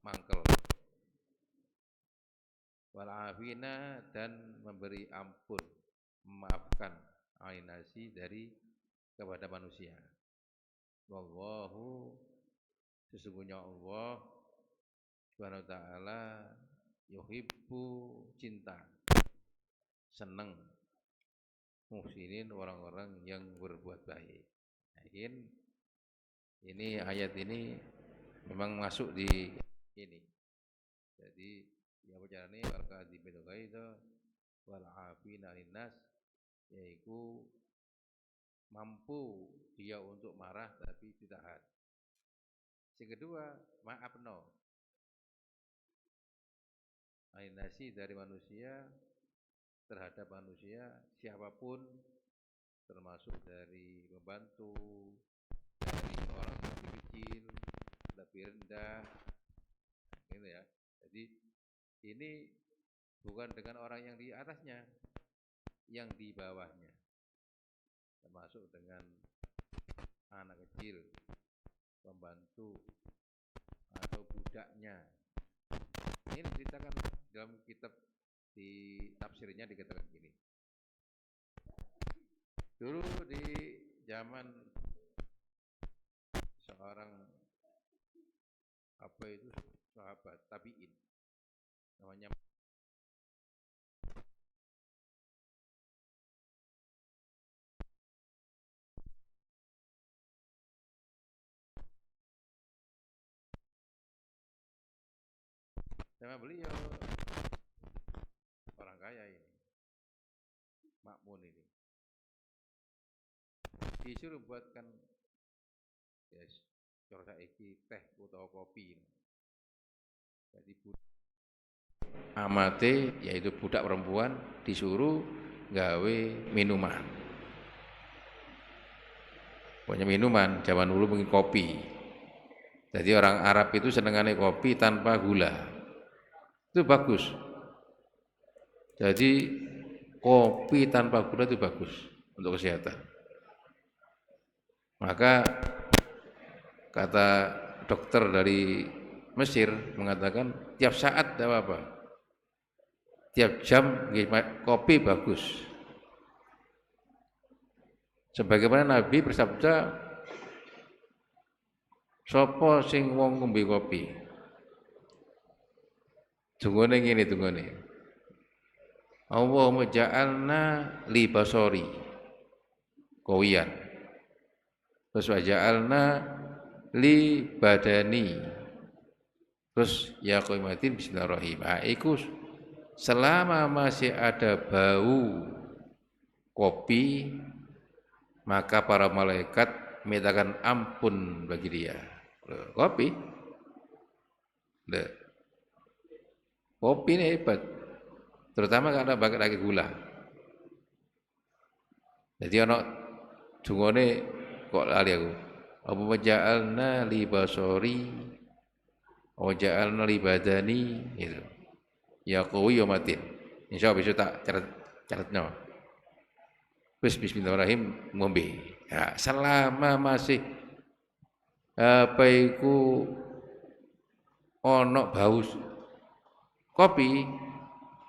mangkel. Wal afina, dan memberi ampun, memaafkan ainasi dari kepada manusia. Wallahu, sesungguhnya Allah Subhanahu wa taala yuhibbu, cinta, senang muhsinin, orang-orang yang berbuat baik. Nah, ini ayat ini memang masuk di ini. Jadi yang bicara ini wal kadzibina ghaidha wal afina 'anil nas, yaitu mampu dia untuk marah tapi ditahan. Yang kedua, ma'afno ainasi dari manusia terhadap manusia siapapun, termasuk dari membantu, dari orang yang lebih kecil, lebih rendah, gitu ya. Jadi ini bukan dengan orang yang di atasnya, yang di bawahnya, termasuk dengan anak kecil, pembantu, atau budaknya. Ini diceritakan dalam kitab, di tafsirnya dikatakan gini. Dulu di zaman seorang sahabat tabi'in, namanya sama beliau, orang kaya ini, makmun ini, disuruh buatkan yes, cara saiki teh atau kopi. Jadi amate, yaitu budak perempuan, disuruh gawe minuman. Pokoknya minuman, zaman dulu mungkin kopi. Jadi orang Arab itu senengannya kopi tanpa gula. Itu bagus. Jadi kopi tanpa gula itu bagus untuk kesehatan. Maka kata dokter dari Mesir mengatakan tiap saat tidak apa-apa, tiap jam kopi bagus. Sebagaimana Nabi bersabda, sapa sing wong ngombe kopi, dungane ngene dungane, Allahumma ja'alna li basori qawiyan, terus wa ja'alna li badani, terus ya qaimatin bismillahirrahmanirrahim. Iku selama masih ada bau kopi, maka para malaikat mintakan ampun bagi dia. Kopi, kopi ini hebat, terutama karena pakai lagi gula. Jadi anak dungane kok lali aku. Apa ja'alna li basori wa ja'alna li badani gitu. Ya qawi ya matin. Insyaallah bisa tak catatnya. Bismillahirrahmanirrahim ngombe. Ya, selama masih apa iku ono bau kopi,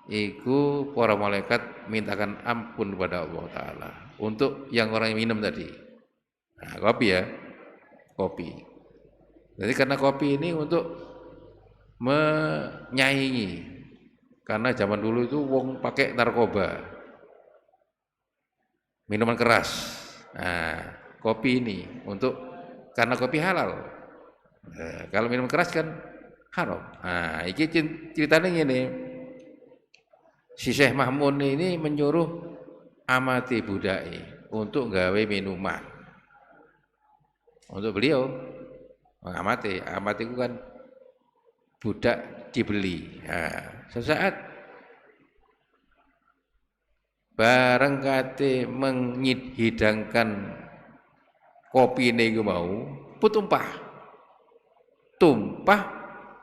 iku para malaikat mintakan ampun kepada Allah Ta'ala untuk yang orang yang minum tadi. Nah, kopi ya, kopi. Jadi karena kopi ini untuk menyaingi, karena zaman dulu itu wong pakai narkoba, minuman keras. Nah, kopi ini untuk, karena kopi halal. Nah, kalau minum keras kan haram. Nah, ini ceritanya gini. Si Syekh Mahmun ini menyuruh amati budai untuk gawe minuman. Untuk beliau mengamati, amati itu kan budak dibeli. Nah, sesaat bareng kate menghidangkan kopi ini mau tumpah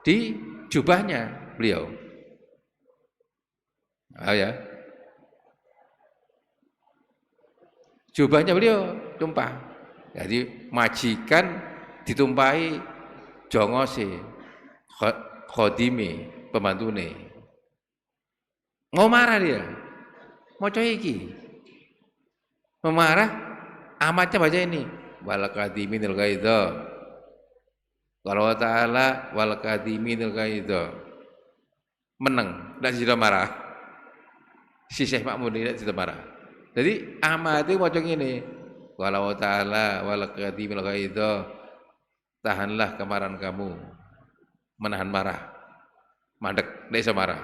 di jubahnya beliau. Ya, jubahnya beliau tumpah. Jadi majikan ditumpahi jongose khodime, pembantune. Mau marah dia. Maca iki. Memarah, amatnya baca ini. Wal kadhiminil ghaidha. Qala ta'ala wal kadhiminil ghaidha. Menang, ndak sida marah. Si Syekh Makmun tidak sida marah. Jadi amate maca ngene. Qala ta'ala wal kadhimil ghaidha. Tahanlah kemarahan kamu. Menahan marah. Mandek, ndak iso marah.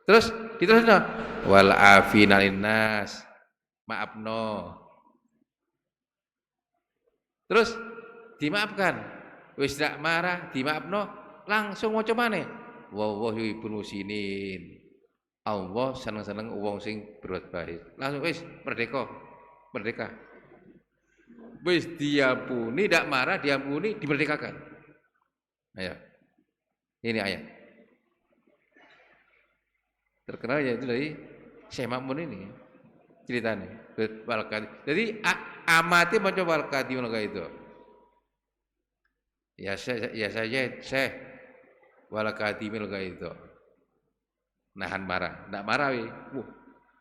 Terus diterusno wal afina linnas. Maafno. Terus dimaafkan. Wis ndak marah, dimaafno, langsung maca maneh. Wallahu yuhibbul muhsinin. Allah seneng-seneng wong sing berbuat baik. Langsung wis merdeka. Merdeka. Wis diampuni, ndak marah, diampuni, dimerdekakan. Ayo. Ini ayat. Terkenal yaitu dari Syekh Makmun ini ceritanya. Jadi amati maca wal kadhimul ghaidha. Ya saja Syekh wal kadhimul ghaidha. Nahan marah, ndak marah we.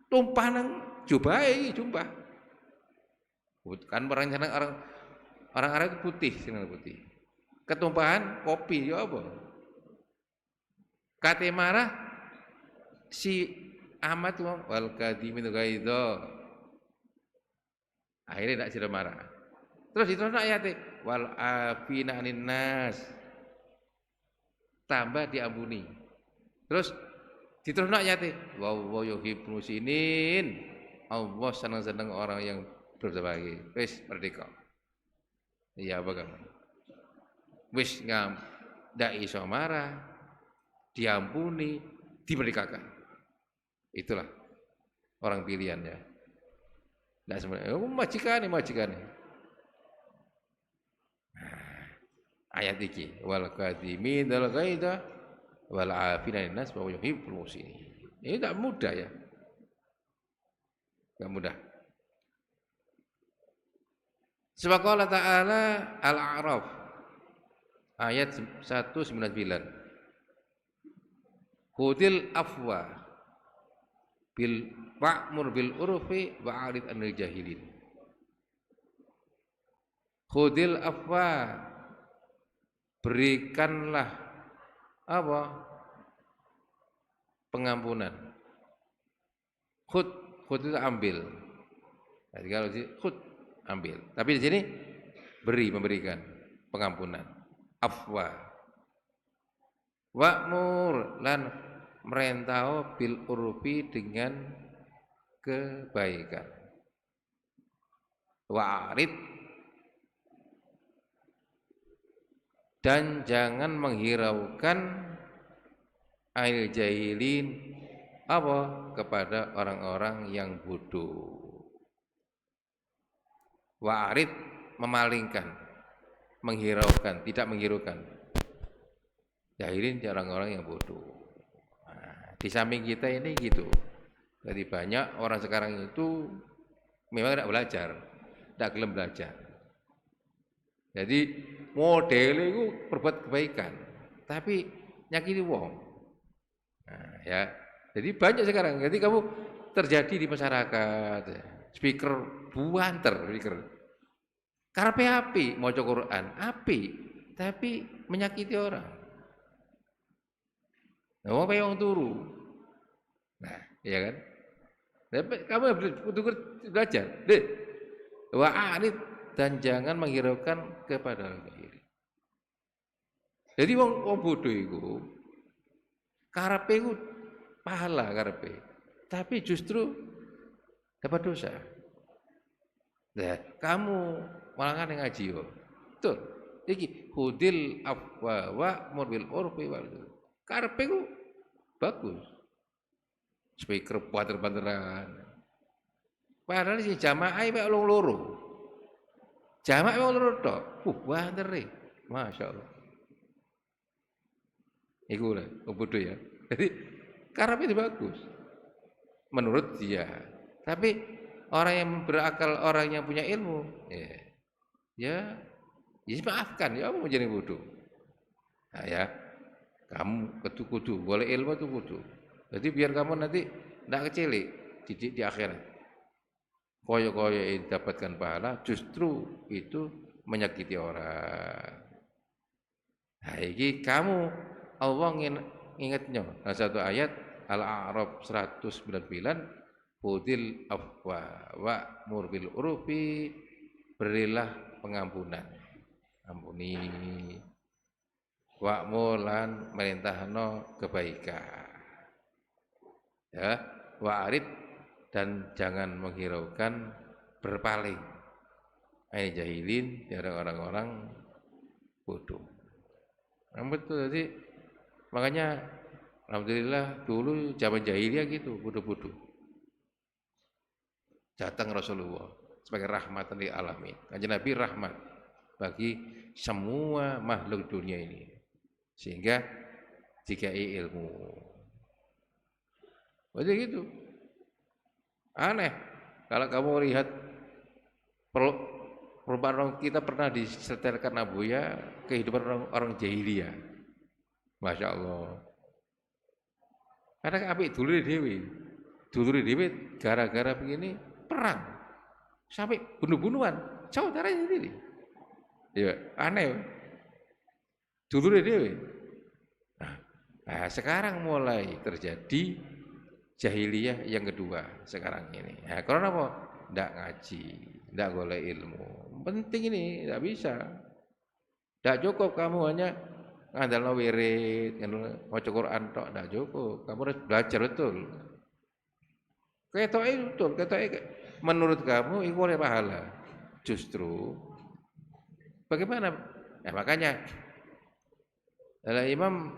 Tumpah nang jubahe iki jumpah. Kan orang Arab putih, sinar putih. Ketumpahan kopi ya apa? Kate marah si amat wal kadhimul ghaidha. Akhirnya tidak sida marah. Terus diterusno ayate wal afina 'anil nas. Tambah diampuni. Terus diterusno ayate wa yuhibbul muhsinin. Allah senang-senang orang yang berbaik. Wis merdeka. Iya apa kamu? Wis ndak iso marah, diampuni, dimerdekakan. Itulah orang pilihannya. Ndak sebenarnya majikane. Nah, ayat iki wal kadhiminal ghaidha wal afina linnas wa yuhibbul muhsinin. Ini tidak mudah ya. Tidak mudah. Sebab Allah Ta'ala Al-A'raf ayat 199. Khudil afwa bil wa'mur bil urfi wa'arid anil jahilin. Khudil afwa, berikanlah apa? Pengampunan. Khud itu ambil. Jadi kalau khud ambil. Tapi di sini memberikan pengampunan. Afwa. Wa'mur lan merentau bil urfi dengan kebaikan. Wa'arid dan jangan menghiraukan ail jahilin apa kepada orang-orang yang bodoh. Wa'arid memalingkan, menghiraukan, tidak menghiraukan. Jahilin orang-orang yang bodoh. Nah, di samping kita ini gitu. Jadi banyak orang sekarang itu memang tidak belajar, tidak gelem belajar. Jadi modelnya itu berbuat kebaikan, tapi nyakiti wong. Nah, ya. Jadi banyak sekarang. Jadi kamu terjadi di masyarakat. Speaker buanter, speaker. Karepe api, maca Quran, api, tapi menyakiti orang. Nah, wong wong turu. Nah, iya kan? Kamu butuh belajar. Deh. Wa'anid dan jangan menghiraukan kepada orang kafir. Jadi wong bodoh iku karepe iku pahala karepe. Tapi justru dapat dosa. Nah, kamu malah kan ngaji yo. Betul. Iki hudil afwa wa murbil urfi wal. Karepe ku bagus. Speaker banter-banteran. Padahal si jamaah mek loro. Jamaah wong loro tok. Bantere. Masyaallah. Iku lah, bodoh ya. Jadi karepe itu bagus. Menurut dia. Tapi orang yang berakal, orang yang punya ilmu, ya maafkan, ya mau jadi bodoh. Nah, ya, Kamu kudu boleh ilmu itu kudu. Jadi biar kamu nanti tidak kecilik di akhirat. Koyo-koyo dapatkan pahala, justru itu menyakiti orang. Nah, ini kamu Allah ingatnya. Nah, satu ayat Al-A'raf 199, Budil afwa wa murbil urufi, berilah pengampunan. Ampuni wa mulan merintahno kebaikan. Ya, wa'arid dan jangan menghiraukan berpaling. Ini jahilin dari orang-orang bodoh. Nah, betul jadi makanya alhamdulillah dulu zaman jahiliyah gitu bodoh-bodoh. Datang Rasulullah sebagai rahmatan lil alamin. Kanjeng Nabi rahmat bagi semua makhluk dunia ini. Sehingga dikai ilmu. Berarti gitu. Aneh kalau kamu lihat perubahan kita pernah disetelkan Abuya kehidupan orang jahiliyah. Masya Allah. Karena apik dulure dhewe gara-gara begini perang sampai bunuh-bunuhan saudaranya sendiri. Ya aneh. Dulure dhewe. Nah, sekarang mulai terjadi jahiliyah yang kedua sekarang ini. Nah, karena apa? Tidak ngaji, tidak golek ilmu. Penting ini, tidak bisa. Tidak cukup kamu hanya ngandalno wirid, maca Quran tok, tidak cukup. Kamu harus belajar betul. Ketoke betul, ketoke menurut kamu itu oleh pahala. Justru bagaimana? Nah, makanya Imam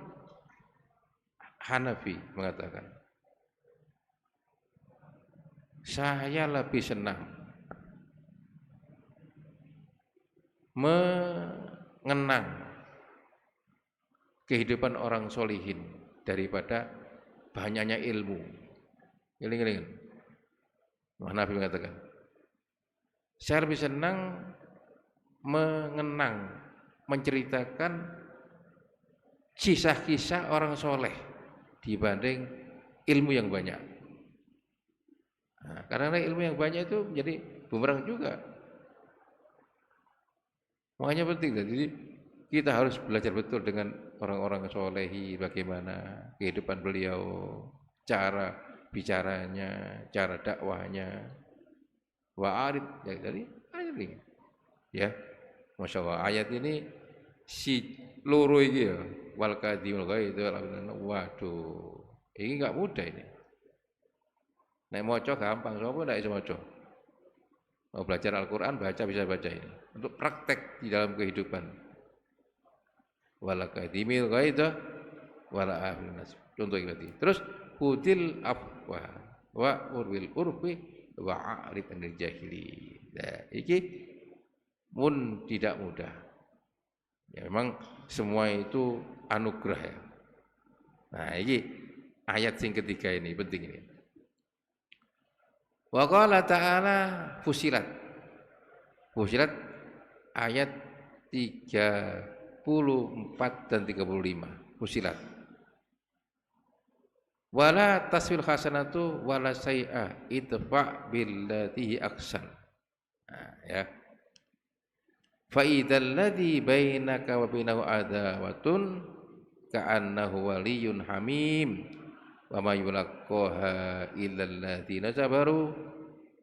Hanafi mengatakan, saya lebih senang mengenang kehidupan orang solihin daripada banyaknya ilmu. Giling-giling. Hanafi mengatakan, saya lebih senang mengenang, menceritakan kisah-kisah orang soleh dibanding ilmu yang banyak. Nah, karena ilmu yang banyak itu menjadi bumerang juga. Makanya penting. Jadi kita harus belajar betul dengan orang-orang solehi, bagaimana kehidupan beliau, cara bicaranya, cara dakwahnya. Wa'arid ya, dari ayat ini. Ya, Masya Allah ayat ini si loro iki ya, wal kadhimul ghaidz, waduh, ini enggak mudah ini. Nek maca gampang, sapa ndak iso maca. Mau belajar Al-Qur'an bisa baca ini. Untuk praktek di dalam kehidupan. Wal kadhimil ghaidz wala afin nas. Contoh ini. Terus hudil afwa wa urbil urfi wa a'rid anil jahili. Nah, iki mun tidak mudah. Ya memang semua itu anugerah ya. Nah, ini ayat yang ketiga ini penting ini. Wa qala ta'ala Fusilat. Fusilat ayat 34 dan 35. Fusilat. Wala taswil hasanatu wala say'a idfa' billati aksan. Nah, ya. Fa idzal ladzi bainaka wa bainahu adawatun ka'annahu waliyyun hamim wa ma yulaqqaha illa alladzina sabaru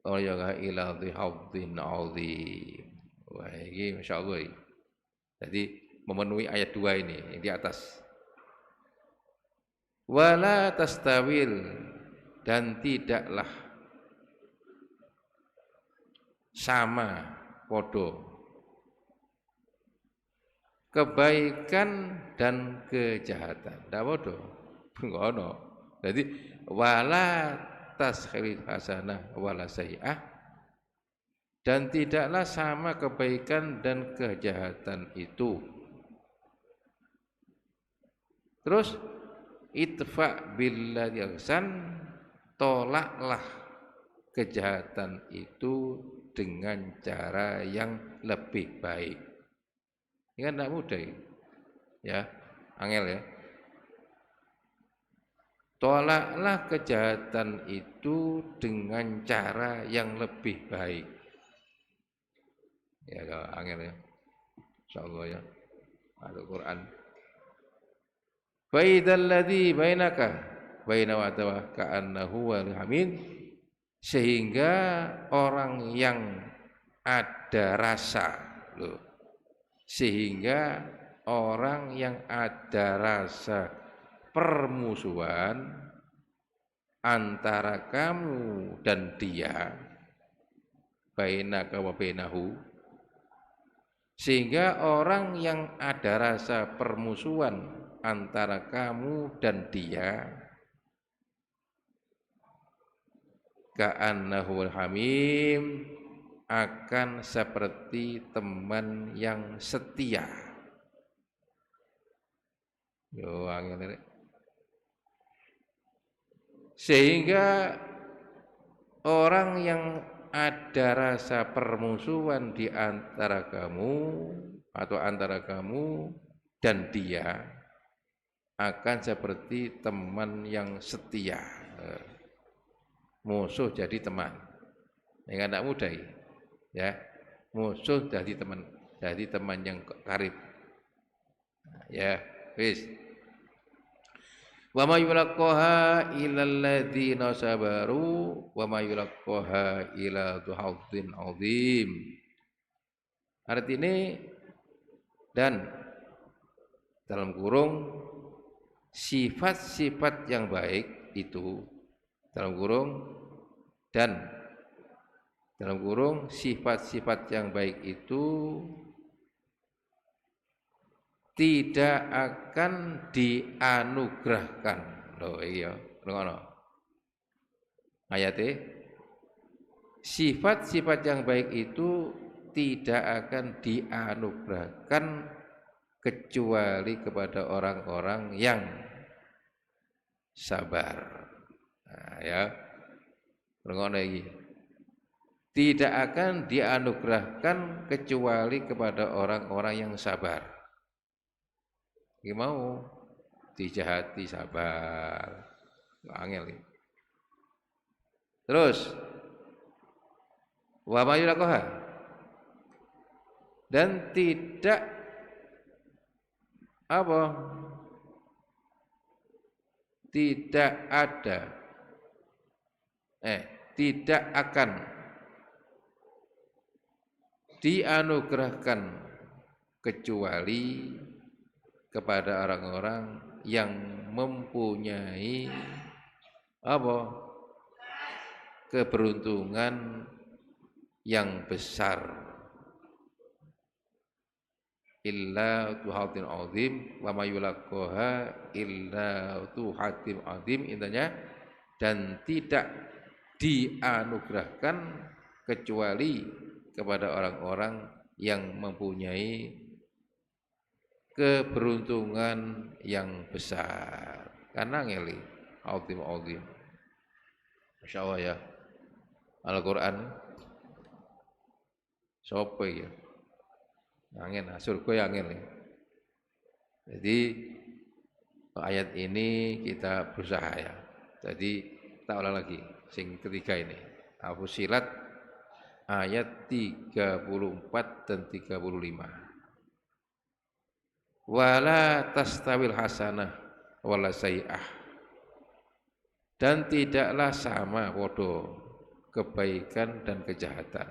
wa yaqa ila dhihadhin 'adzim. Wah, ini masyaallah. Jadi memenuhi ayat 2 ini yang di atas. Wala tastawil, dan tidaklah sama podo kebaikan dan kejahatan. Ndak podo. Ngono. Jadi wala taskhil hasanah wala sayyi'ah, dan tidaklah sama kebaikan dan kejahatan itu. Terus itfa billati ahsan, tolaklah kejahatan itu dengan cara yang lebih baik. Ini kan tidak mudah ya, angel ya. tolaklah kejahatan itu dengan cara yang lebih baik. Ya, angel ya. Insyaallah ya. Al-Qur'an. Fa idzal ladzi bainaka baina wa ka'annahu wal hamid, sehingga orang yang ada rasa loh. Sehingga orang yang ada rasa permusuhan antara kamu dan dia, bainaka wa bainahu, sehingga orang yang ada rasa permusuhan antara kamu dan dia, ka'annahu hamim, akan seperti teman yang setia. Yo, angel. Sehingga orang yang ada rasa permusuhan di antara kamu atau antara kamu dan dia akan seperti teman yang setia. Musuh jadi teman. Ya anak muda ya. Musuh jadi teman yang karib. Ya, wis. Wa may yulaqqaha illal ladzina sabaru wa may yulaqqaha illa dzu hadzin adzim. Artinya, dan dalam kurung sifat-sifat yang baik itu, dalam kurung, dan dalam kurung sifat-sifat yang baik itu tidak akan dianugerahkan. Loh iya, ngono. Ayate, sifat-sifat yang baik itu tidak akan dianugerahkan kecuali kepada orang-orang yang sabar. Nah, ya. Ngono iki. Tidak akan dianugerahkan kecuali kepada orang-orang yang sabar. Iki mau dijahati sabar. Angel iki. Terus wa mayulakoha, dan tidak apa? Tidak ada tidak akan dianugerahkan kecuali kepada orang-orang yang mempunyai apa? Keberuntungan yang besar. Illa tuhatin azim wa mayulaqqaha illa tuhatin azim, intinya dan tidak dianugerahkan kecuali kepada orang-orang yang mempunyai keberuntungan yang besar. Karena ngeli azim. Masya Allah ya. Al-Quran sopo ya. Angin, surga ya angin. Jadi ayat ini kita berusaha ya. Jadi kita ulang lagi. Sing ketiga ini. Al-Fussilat ayat 34 dan 35. Wala tastawil hasanah wala sayi'ah, dan tidaklah sama podo kebaikan dan kejahatan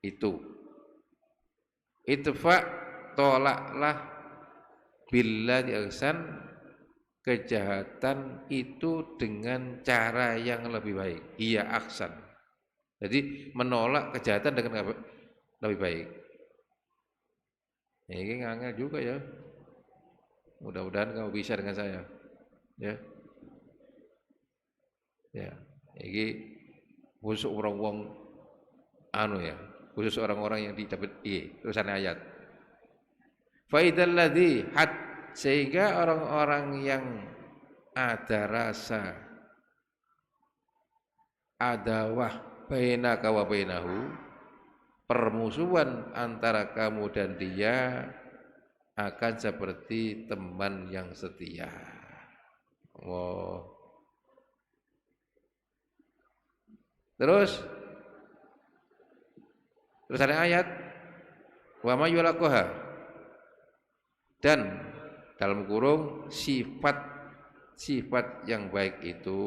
itu. Itfa, tolaklah, billah ihsan, kejahatan itu dengan cara yang lebih baik. Iya aksan. Jadi menolak kejahatan dengan lebih baik. Ini ngangel juga ya. Mudah-mudahan kamu bisa dengan saya. Ya. Ya. Ini khusus orang-orang ya. Khusus orang-orang yang didapat terusan ayat. Faidal ladzi had, sehingga orang-orang yang ada rasa adawah bainaka wa bainahu, permusuhan antara kamu dan dia akan seperti teman yang setia. Oh, Terus ada ayat wa may yulaqaha, dan dalam kurung sifat yang baik itu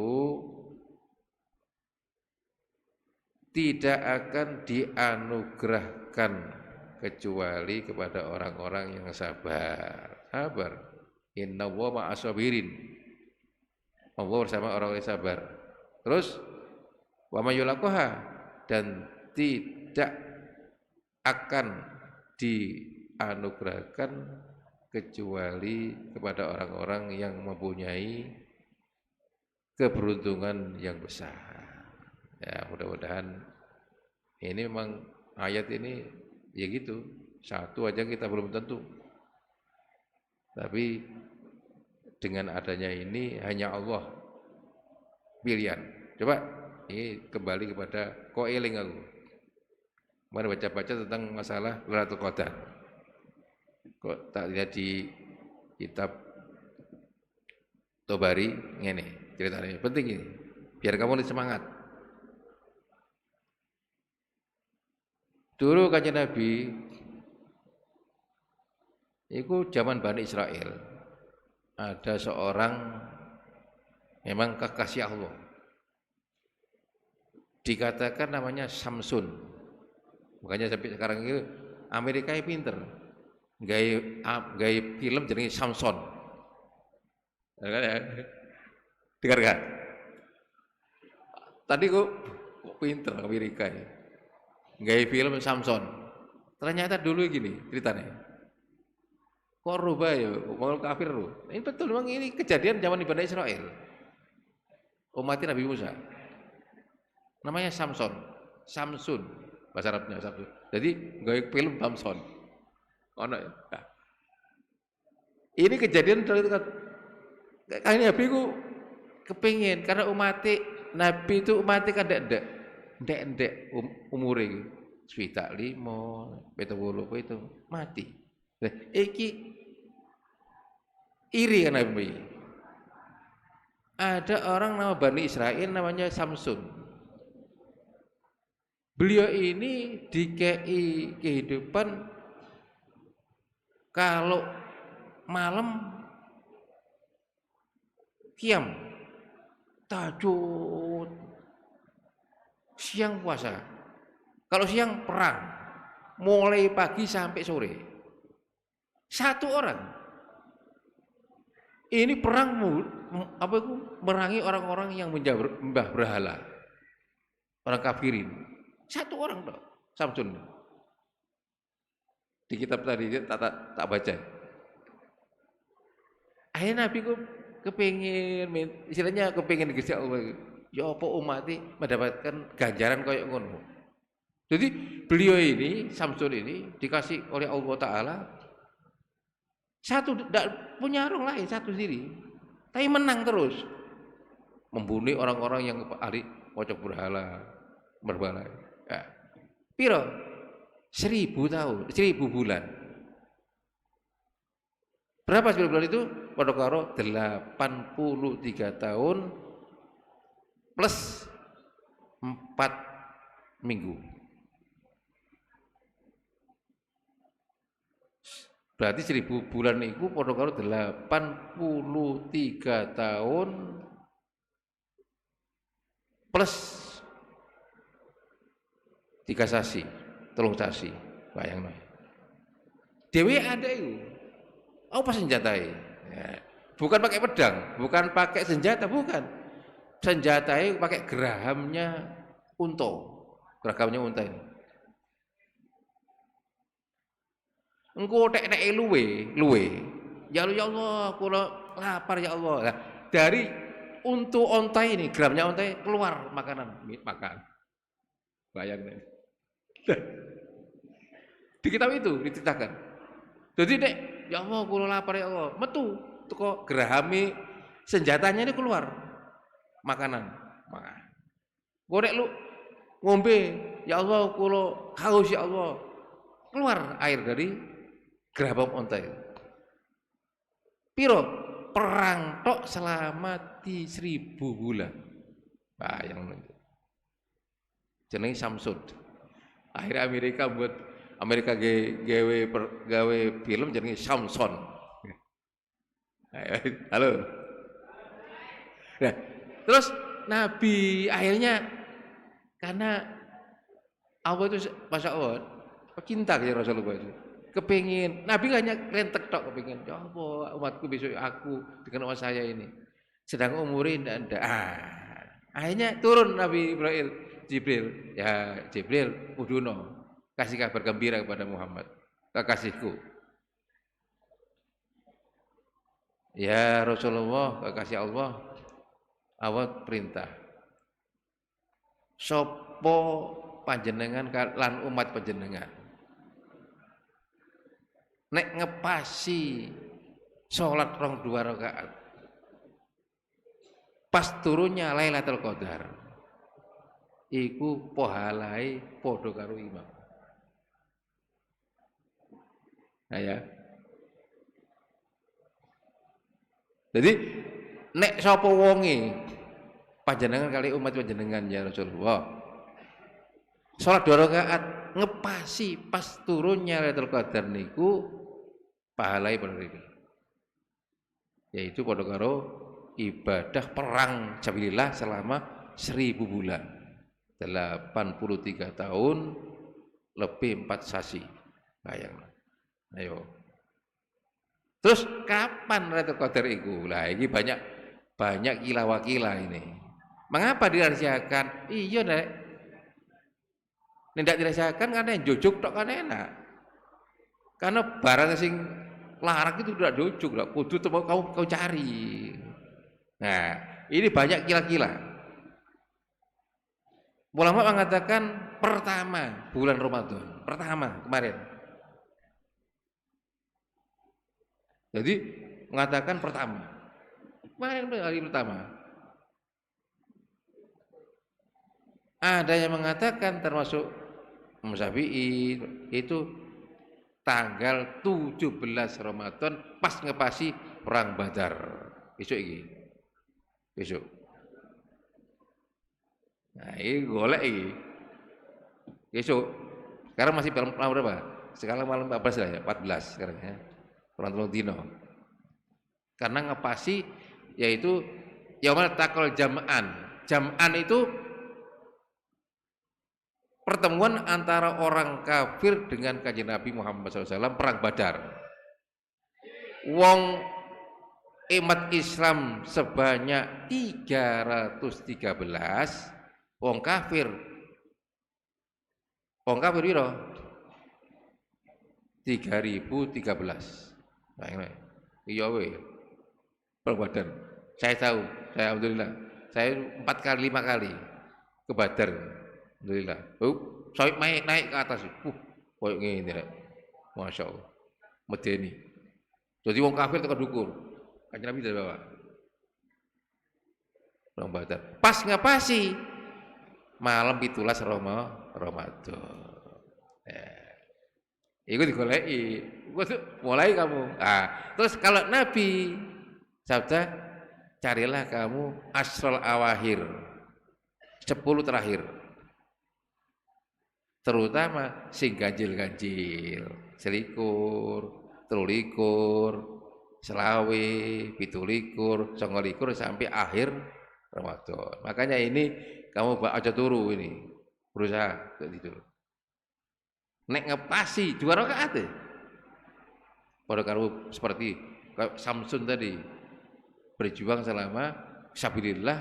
tidak akan dianugerahkan kecuali kepada orang-orang yang sabar. Innallaha ma'as sabirin. Allah bersama orang yang sabar. Terus wa may yulaqaha, dan tidak akan dianugerahkan kecuali kepada orang-orang yang mempunyai keberuntungan yang besar. Ya, mudah-mudahan ini memang ayat ini ya gitu. Satu aja kita belum tentu. Tapi dengan adanya ini hanya Allah pilihan. Coba ini kembali kepada koeling aku. Kemarin baca-baca tentang masalah Lailatul Qadar. Kok tak lihat di kitab Tobari ngene ceritanya. Penting ini biar kamu semangat. Dulu kanjeng Nabi itu zaman Bani Israel, ada seorang memang kekasih Allah, dikatakan namanya Samsun. Makanya sampai sekarang itu Amerika pinter gaya film jadi Samson. Dengar gak? Tadi kok pinter Amerika ya, gaya film Samson. Ternyata dulu gini ceritanya. Kok rubah ya, mau kafir lu. Ini betul memang ini kejadian zaman di Bani Israel. Umatnya Nabi Musa. Namanya Samson, Samsun, bahasa Arabnya Samsun. Jadi gaya film Samson. Ono ya. Nah. Ini kejadian dari itu kan. Kayaknya Nabi ku kepingin karena Nabi itu umatnya kan ndek umure swidak 5, 70 itu mati. Nah, iki iri kan Nabi. Ada orang nama Bani Israel namanya Samsun. Beliau ini dikei kehidupan kalau malam qiyam, tahajud, siang puasa. Kalau siang perang, mulai pagi sampai sore. Satu orang. Ini perang merangi orang-orang yang menyembah berhala, orang kafirin. Satu orang dong, Samsun. Di kitab tadi tak baca. Akhirnya Nabi ku kepingin, istilahnya kepingin Gusti Allah. Ya apa umat ini mendapatkan ganjaran kayak ngono. Jadi beliau ini, Samsun ini dikasih oleh Allah Ta'ala satu, tidak punya orang lain, satu sendiri, tapi menang terus, membunuh orang-orang yang ahli pocok berhala. Ya. Piro? 1000 tahun, 1000 bulan. Berapa 1000 bulan itu? Pada karo 83 tahun plus 4 minggu. Berarti 1000 bulan itu pada karo 83 tahun plus 3 sasi, 3 sasi, bayang no. Dewi ada itu, apa senjatai? Ya. Bukan pakai pedang, bukan pakai senjata, bukan. Senjatai pakai gerahamnya unta, gerahamnya unta ini. Engko tek-tek luwe. Ya Allah, kula lapar ya Allah. Nah, dari untuk onta ini, gramnya onta keluar makan. Bayang deh. Di kitab itu diceritakan. Jadi dek, ya Allah, kula lapar ya Allah. Metu teko gerahami senjatanya ini keluar. Makanan. Gorek lu ngombe, ya Allah, kula haus ya Allah. Keluar air dari gerabam onta itu. Piro perang tok selama 1000 bulan. Bayang. jenenge Samsud. Akhirnya Amerika gawe film jenenge Samson. Halo. Nah, terus Nabi akhirnya karena Allah itu Masya Allah cinta ke Rasulullah itu kepingin Nabi hanya rentek tok kepingin ya Allah umatku besok aku dengan umat saya ini sedang umurnya tidak akhirnya turun Nabi Jibril ya Jibril uduno kasih kabar gembira kepada Muhammad kekasihku ya Rasulullah kekasih Allah perintah sopo panjenengan lan umat panjenengan nek ngepasi sholat 2 rakaat pas turunnya Lailatul Qadar iku pahalai padha karo imam. Nah ya. Jadi nek sapa wonge panjenengan kali umat panjenengan ya Rasulullah salat 2 rakaat ngepasi pas turunnya Lailatul Qadar niku pahalai bener iki yaitu padha karo ibadah perang sabilillah selama 1000 bulan 83 tahun lebih 4 sasi bayang ayo terus kapan Lailatul Qadar iku lah ini banyak kila-wakila ini mengapa dirahasiakan iya nek tidak dirahasiakan karena yang jojuk tok kan enak karena barang sing larang itu tidak jojuk lah kudu kau cari nah ini banyak kila-kila ulama mengatakan pertama bulan Ramadan pertama kemarin jadi mengatakan pertama kemarin hari pertama ada yang mengatakan termasuk Imam Syafi'i itu tanggal 17 Ramadan pas ngepasi perang Badar besok ini besok nah ini golek ini besok sekarang masih malam berapa? Sekarang malam 14 lah ya 14 sekarang ya kurang dino karena ngepasi yaitu yaumul taqal jam'an itu pertemuan antara orang kafir dengan kanjeng Nabi Muhammad SAW perang Badar wong umat Islam sebanyak 313 wong kafir piro 3013 iya weh perang Badar saya tahu saya alhamdulillah saya 4 kali 5 kali ke Badar alhamdulillah saya naik ke atas koyo ngene rek Masya Allah medeni jadi wong kafir tekan dukur kanjeng Nabi dari bawah perang Badar pas ngapasi malam 17 Ramadan itu digoleki mulai kamu terus kalau Nabi sabda carilah kamu asrul awahir 10 terakhir terutama sing ganjil-ganjil 21, 23, 25, 27, 29 sampai akhir Ramadan. Makanya ini kamu aja turu ini berusaha gitu. Nek ngepasi 2 rakaat pada karo seperti Samsun tadi berjuang selama sabilillah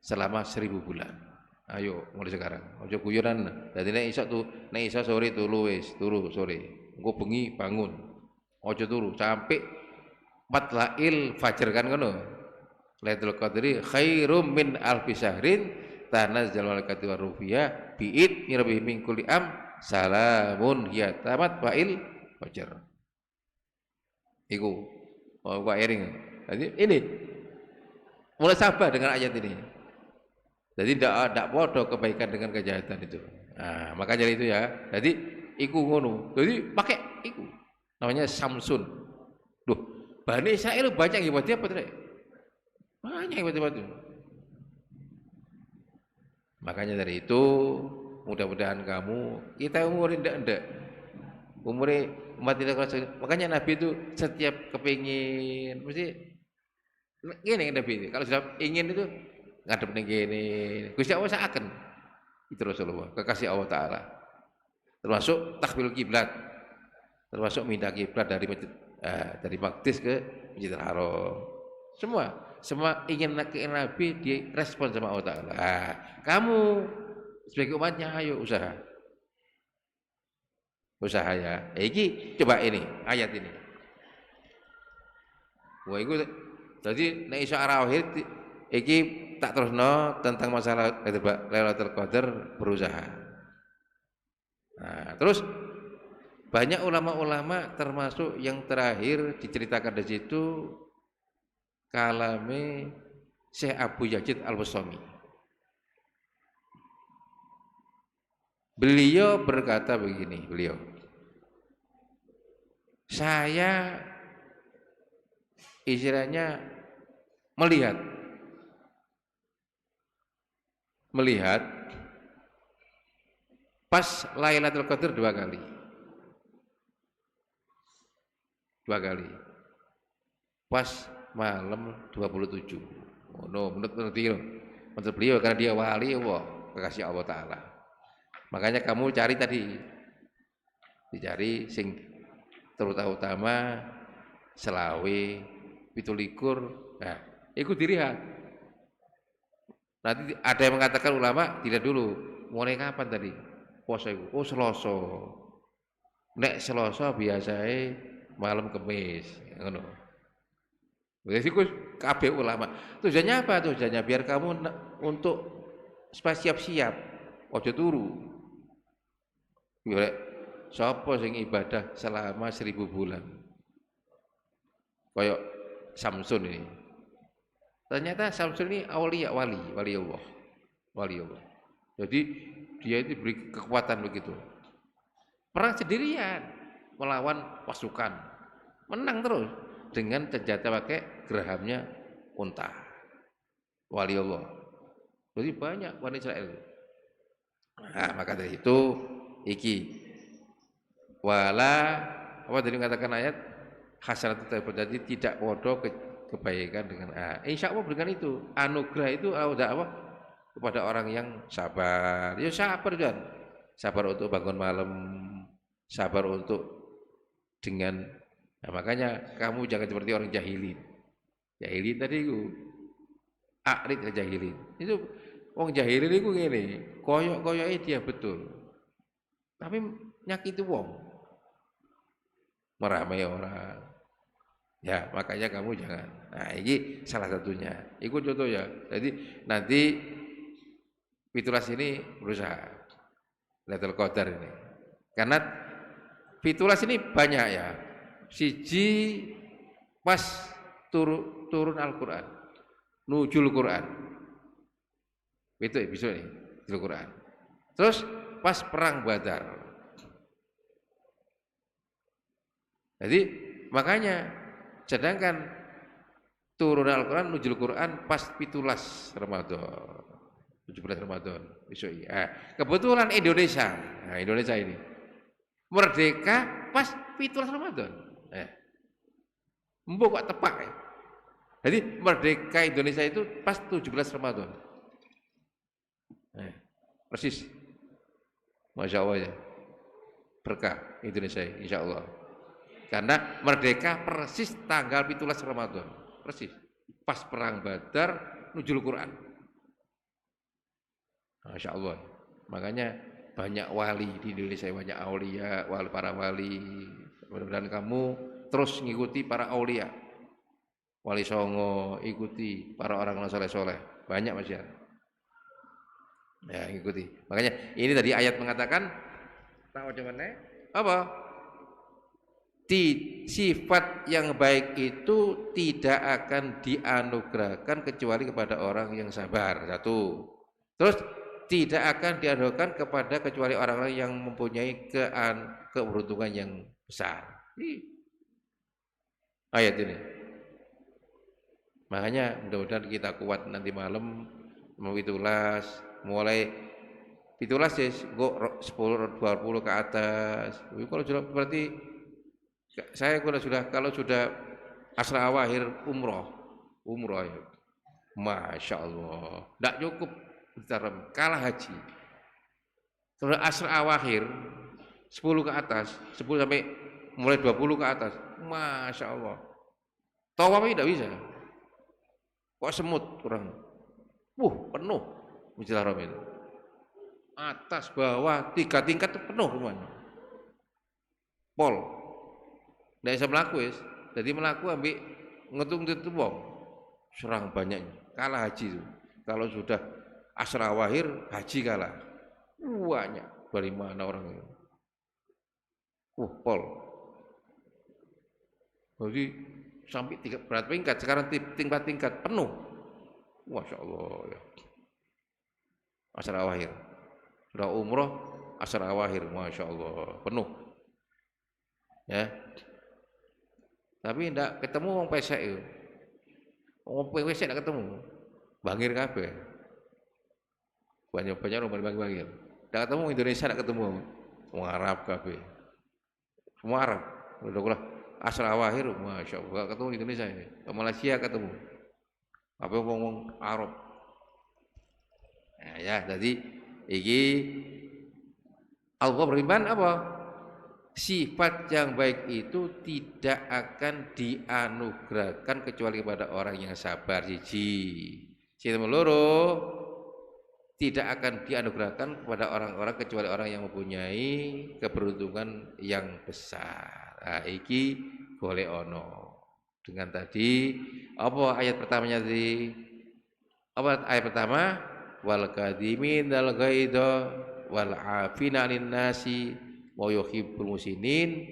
selama 1000 bulan. Ayo mulai sekarang. Ojo guyonan. Dadi nek iso sore turu sore. Engko bengi bangun. Ojo turu sampai matlail fajar kan ngono. Lailatul Qadri khairum min alfi syahrin tanazzalul malaikatu waruhiyya bi'id rabbihim min kulli salamun ya tamat fa'il fajar. Iku Pak Ering. Jadi ini mulai sabar dengan ayat ini. Jadi tidak bodoh kebaikan dengan kejahatan itu. Nah, makanya itu ya. Jadi iku ngono. Jadi pakai iku. Namanya Samsun. Duh, Bani Israil banyak hebatnya apa tidak? Banyak hebat-hebat itu. Makanya dari itu mudah-mudahan kamu, kita umur ndak umurnya umat tidak keras. Makanya Nabi itu setiap kepingin mesti gini Nabi itu. Kalau sudah ingin itu ngadep ning kene. Gusti Allah seakan itu Rasulullah, kekasih Allah Taala. Termasuk takbir kiblat, termasuk mindah kiblat dari masjid dari Maqdis ke Masjidil Haram. Semua ingin ke Nabi direspon sama Allah Taala. Kamu sebagai umatnya ayo usaha ya. Iki coba ini ayat ini. Wah itu jadi nek iso arawih iki tak terusno tentang masalah Lailatul Qadar berusaha. Nah, terus banyak ulama-ulama termasuk yang terakhir diceritakan di situ kalame Syekh Abu Yazid Al-Bustami. Beliau berkata begini, saya istilahnya melihat pas Lailatul Qadar dua kali. Pas malam 27. Oh no, menurut beliau karena dia wali Allah, kekasih Allah Taala. Makanya kamu cari tadi, dicari sing terutama selawe, 17. Nah, ikut dilihat. Nanti ada yang mengatakan ulama tidak dulu, mulai kapan tadi puasa itu? Oh Selasa. Nek Selasa biasanya malam Kamis, ngono. Jadi kabeh ulama. Tujuannya apa? Tujuannya biar kamu untuk supaya siap-siap, ojo turu. Biar sapa sing ibadah selama 1000 bulan. Kayak Samsun ini. Ternyata Samsun ini wali Allah. Wali Allah. Jadi dia itu beri kekuatan begitu. Perang sendirian melawan pasukan. Menang terus dengan senjata pakai gerahamnya unta. Wali Allah. Jadi banyak Bani Israel. Nah, maka dari itu iki wala apa tadi mengatakan ayat hasanatu jadi tidak bodoh kebaikan dengan insya Allah berikan itu anugerah itu udah apa kepada orang yang sabar. Ya sabar kan. Sabar untuk bangun malam, sabar untuk dengan makanya kamu jangan seperti orang jahilin. Jahilin tadi itu akrid ke jahilin. Itu orang jahilin itu ngene, koyok-koyoke dia betul. Tapi nyakiti wong. Meramai orang. Ya, makanya kamu jangan. Nah, ini salah satunya. Itu contoh ya. Jadi nanti Fitulas ini berusaha Lailatul Qadar ini. Karena Fitulas ini banyak ya. Siji pas turun Al-Qur'an. Nujul Quran. Itu episode ini, nujul Quran. Terus pas perang Badar. Jadi makanya sedangkan turun Al-Quran, nujul Quran pas 17 Ramadan. 17 Ramadan besok ya. Kebetulan Indonesia. Nah, Indonesia ini merdeka pas 17 Ramadan. Mbok kok tepak ya. Jadi merdeka Indonesia itu pas 17 Ramadan. Persis. Masya Allah ya. Berkah Indonesia insya Allah. Karena merdeka persis tanggal 17 Ramadan. Persis. Pas perang Badar nujul Quran. Masya Allah. Makanya banyak wali di Indonesia, banyak aulia, para wali. Mudah-mudahan kamu terus ngikuti para aulia. Wali Songo, ikuti para orang soleh-soleh. Banyak Mas ya. Ya, ikuti. Makanya ini tadi ayat mengatakan tahu mana? Apa? Sifat yang baik itu tidak akan dianugerahkan kecuali kepada orang yang sabar. Satu. Terus tidak akan dianugerahkan kepada kecuali orang-orang yang mempunyai keberuntungan yang besar. Ayat ini. Makanya mudah-mudahan kita kuat nanti malam mau itulas mulai 17 ya, kok 10 20 ke atas. Kalau sudah berarti saya kalau sudah asra awakhir umroh ya. Masya Allah, tidak cukup kalah haji. Kalau asra awakhir 10 ke atas, 10 sampai mulai 20 ke atas, Masya Allah. Tawaf tidak bisa. Kok semut kurang. Penuh Masjidil Haram itu. Atas, bawah, 3 tingkat itu penuh rumahnya. Pol. Tidak bisa melaku ya. Jadi melaku ambil ngetung itu wong. Serang banyaknya. Kalah haji itu. Kalau sudah asra awakhir, haji kalah. Banyak. Dari mana orang itu? Pol. Jadi sampai berat tingkat, sekarang tingkat penuh. Masya Allah ya. Asra awakhir. Sudah umroh, asra awakhir, Masya Allah, penuh. Ya. Tapi tidak ketemu orang pesek itu. Orang pesek tidak ketemu. Bangir kabeh. Banyak orang bangir. Tidak ketemu Indonesia, tidak ketemu. Semua Arab kabeh. Semua Arab. Udah asra awakhir, Masya Allah, tidak ketemu Indonesia ini. Malaysia ketemu. Apa ngomong Arab. Nah, ya, jadi iki Allah beriman apa? Sifat yang baik itu tidak akan dianugerahkan kecuali kepada orang yang sabar. Sifat loro tidak akan dianugerahkan kepada orang-orang kecuali orang yang mempunyai keberuntungan yang besar. Nah, iki boleh ono. Dengan tadi apa ayat pertamanya tadi? Apa ayat pertama? Wal kadhimin al ghaidha wal afina 'anil nasi wa yuhibbul musinin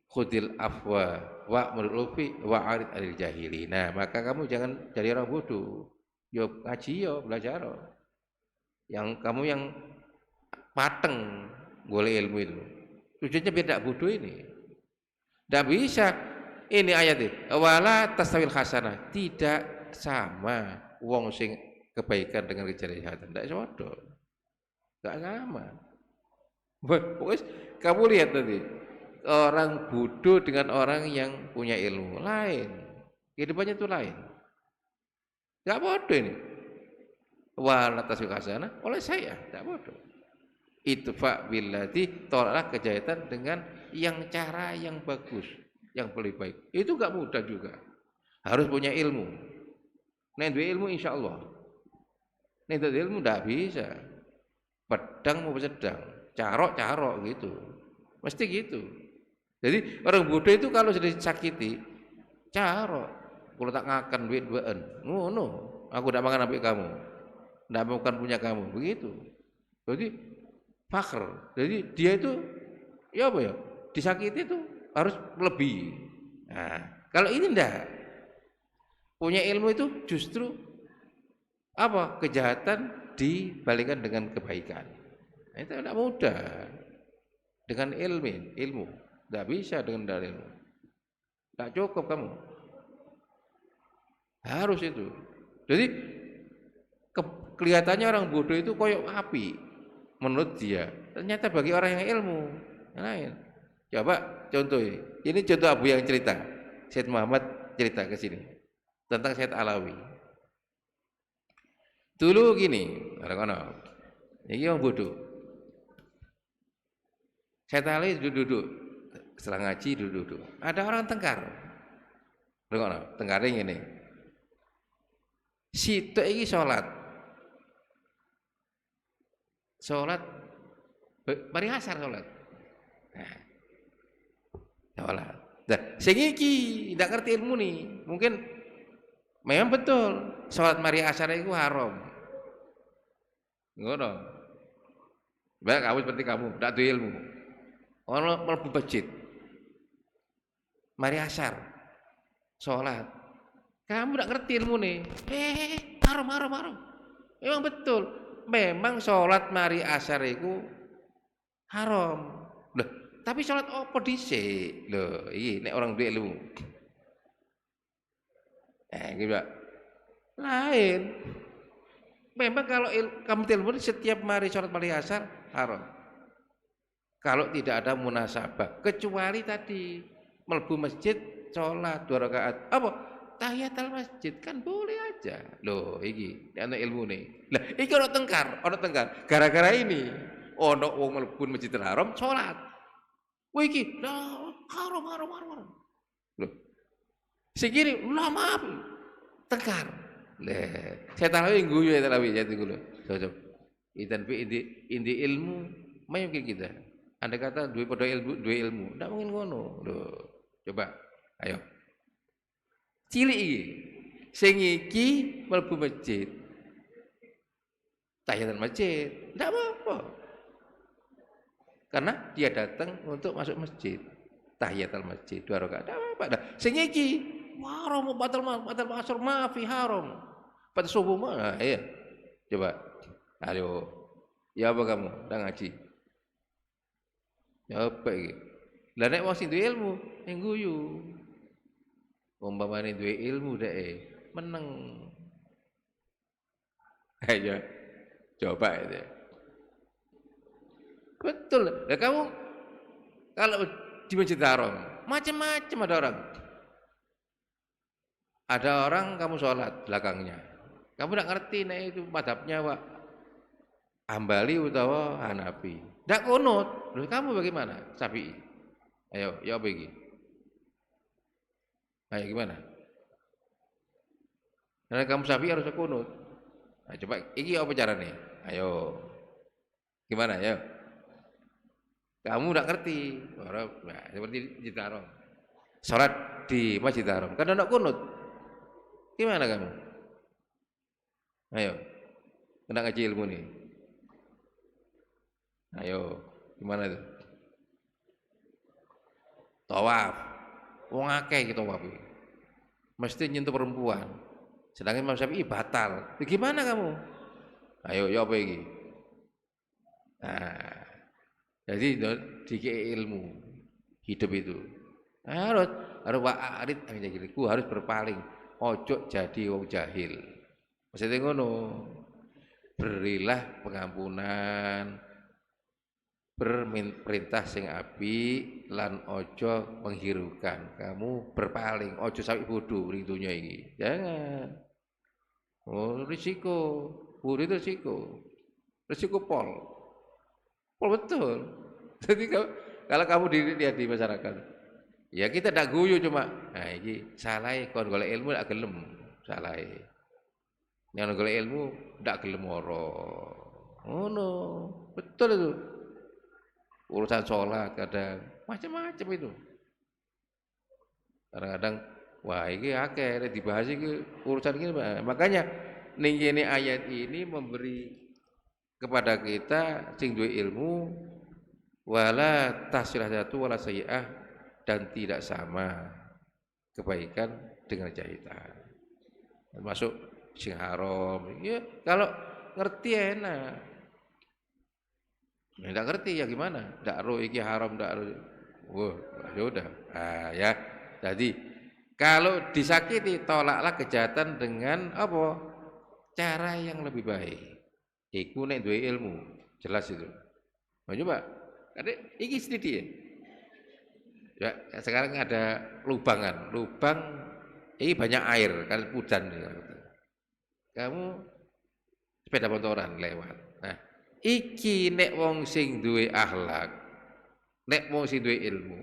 khudil afwa wa murfi wa arid 'anil jahilin. Nah, maka kamu jangan jadi orang bodoh. Yo ngaji yo belajar. Yang kamu yang mateng golek ilmu itu. Tujuannya beda bodoh ini. Tidak bisa. Ini ayat ini. Wala tasawil hasanah. Tidak sama wong sing kebaikan dengan kejahatan. Tidak sama. Tidak sama. Pokoknya kamu lihat tadi. Orang bodoh dengan orang yang punya ilmu. Lain. Kehidupannya itu lain. Tidak bodoh ini. Wala tasawil hasanah. Oleh saya. Tidak bodoh. Itfa billati, tolaklah kejahatan dengan yang cara yang bagus, yang paling baik. Itu gak mudah juga. Harus punya ilmu. Nek duwe ilmu insyaallah. Nek duwe ilmu ndak bisa. Pedang mau sedang, carok gitu. Mesti gitu. Jadi orang bodoh itu kalau sudah disakiti, carok. Kalau tak ngakan duit-duitan, ngono. Aku ndak makan ambek kamu. Ndak makan punya kamu, begitu. Jadi fakir. Jadi dia itu ya apa ya? Disakiti itu harus lebih. Nah, kalau ini enggak. Punya ilmu itu justru apa? Kejahatan dibalikan dengan kebaikan. Nah, itu tidak mudah. Dengan ilmu. Tidak bisa dengan dalil ilmu. Tidak cukup kamu. Harus itu. Jadi kelihatannya orang bodoh itu koyok api. Menurut dia, ternyata bagi orang yang ilmu yang lain. Coba contoh ini contoh Abu yang cerita. Syed Muhammad cerita ke sini tentang Syed Alawi. Dulu gini, orang-orang ini yang bodoh. Syed Alawi duduk, setelah ngaji duduk. Ada orang tengkar, orang tengkaring ini. Situ ini sholat mari asar sholat. Nah, sholat. Nah, sing iki ndak ngerti ilmu nih. Mungkin memang betul sholat mari asar itu haram. Ngono. Baik kamu seperti kamu, ndak duwe ilmu. Ono mlebu masjid. Mari asar. Sholat. Kamu ndak ngerti ilmu nih. Haram. Memang betul. Memang sholat mari asar itu haram. Loh, tapi sholat apa dhisik? Loh, iki nek orang duwe ilmu. Gitu. Lain. Memang kalau kamu telepon setiap mari sholat mari asar haram. Kalau tidak ada munasabah, kecuali tadi melbu masjid sholat 2 rakaat. Apa? Tahiyatul masjid kan boleh aja. Loh, iki ana ilmu nih. Lah, iki ono tengkar. Gara-gara ini ono wong mlebu Masjidil Haram sholat. Wah iki, lah haram. Loh, sing kiri, lah maaf. Tengkar. Lah, saya tahu yang guyu ya tarawih ya itu lho. Cocok. Idan fi inti ilmu mayungkin kita. Anda kata dua ilmu, ndak mungkin ngono. Loh, coba, ayo. Cilik iki. Sing iki mlebu masjid. Tahiyatul masjid, ndak apa-apa. Karena dia datang untuk masuk masjid. Tahiyatul masjid 2 rakaat, ndak apa-apa. Nah, sing iki haram batal asar maafi haram. Pada subuh mah, ya. Coba. Ayo. Ya apa kamu? Ndak ngaji. Ya apa iki? Lah nek wong sing duwe ilmu, ning guyu. Umpamane duwe ilmu dek meneng. Ayo. Coba itu. Betul. Lah kamu kalau di Masjid Haram, macam-macam ada orang. Ada orang kamu sholat belakangnya. Kamu tidak ngerti nek itu madhabnya Pak Hambali utawa Hanafi. Ndak kunut. Loh, kamu bagaimana? Syafi'i. Ayo, ya apa iki? Ayo gimana? Karena kamu Syafi'i harus kunut. Nah, coba iki apa caranya? Ayo. Gimana ya? Kamu ndak ngerti. Nah, seperti Masjid Haram. Salat di Masjid Haram. Karena ndak kunut. Gimana kamu? Ayo. Kena ngaji ilmu nih. Ayo, gimana itu? Tawaf. Wong akeh gitu tawaf. Mesti nyentuh perempuan. Sedangkan Imam Syafi'i batal. Gimana kamu? Ayo, ya apa iki? Nah, jadi dikei ilmu hidup itu. Harus wa'arid ku harus berpaling. Ojo jadi wong jahil. Maksudnya ngono. Berilah pengampunan, berperintah sing apik lan ojo menghirukan. Kamu berpaling, ojo sampai bodoh ning dunya iki. Jangan. Oh, risiko. Buru itu risiko. Risiko pol betul. Jadi kalau kamu dilihat di masyarakat, ya kita tidak guyu cuma, nah ini salah kon golek ilmu tidak gelem, salah. Yang golek ilmu tidak gelem ora. Oh no, betul itu. Urusan sholat kadang macam-macam itu. Kadang-kadang wah ini akeh dibahas iki urusan ini. Makanya ning kene ayat ini memberi kepada kita sing duwe ilmu wala tahsilatu wala sayyi'ah dan tidak sama kebaikan dengan jahitan. Termasuk sing haram. Ya kalau ngerti enak. Tidak ngerti ya gimana? Ndak ro iki haram ndak ro. Wah, ya udah. Ah ya. Jadi kalau disakiti tolaklah kejahatan dengan apa? Cara yang lebih baik. Iku nek duwe ilmu, jelas itu. Mau coba? Adek iki sedikit ya. Ya, sekarang ada lubangan. Lubang ini banyak air kan hujan. Kamu sepeda motoran lewat. Nah, iki nek wong sing duwe akhlak, nek wong sing duwe ilmu,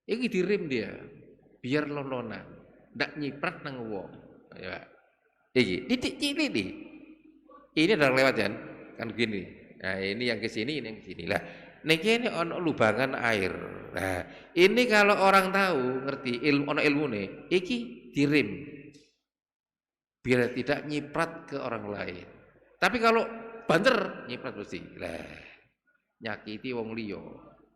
iki direm dia biar lononan, ndak nyiprat nang wong. Ya. Iki titik cilik nih. Ini udah lewat kan gini. Nah, ini yang ke sini, ini yang ke sini. Lah, niki ini ono lubangan air. Nah, ini kalau orang tahu, ngerti ono ilmune, iki direm biar tidak nyiprat ke orang lain. Tapi kalau banter nyiprat mesti. Lah, nyakiti wong liya.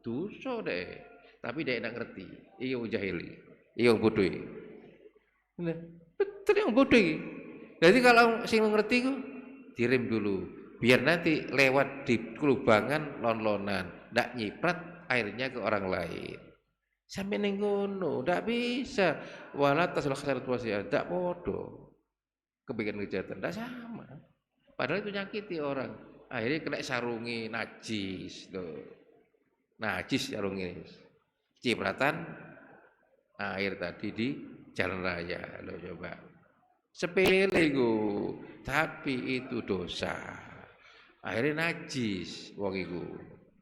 Dosa deh. Tapi dia tidak ngerti. Iki wong jahil. Iki wong bodoh. Nah, betul yang bodoh. Jadi kalau sing ngerti ku direm dulu. Biar nanti lewat di kelubangan lon-lonan, ndak nyiprat airnya ke orang lain. Sampai ning ngono, ndak bisa. Wala tasul khairat wasiat, ndak podo. Kebaikan kejahatan ndak sama. Padahal itu nyakiti orang. Akhirnya kena sarungi najis loh. Najis sarungi. Cipratan air tadi di jalan raya loh coba. Sepele itu, tapi itu dosa. Akhirnya najis wong iku.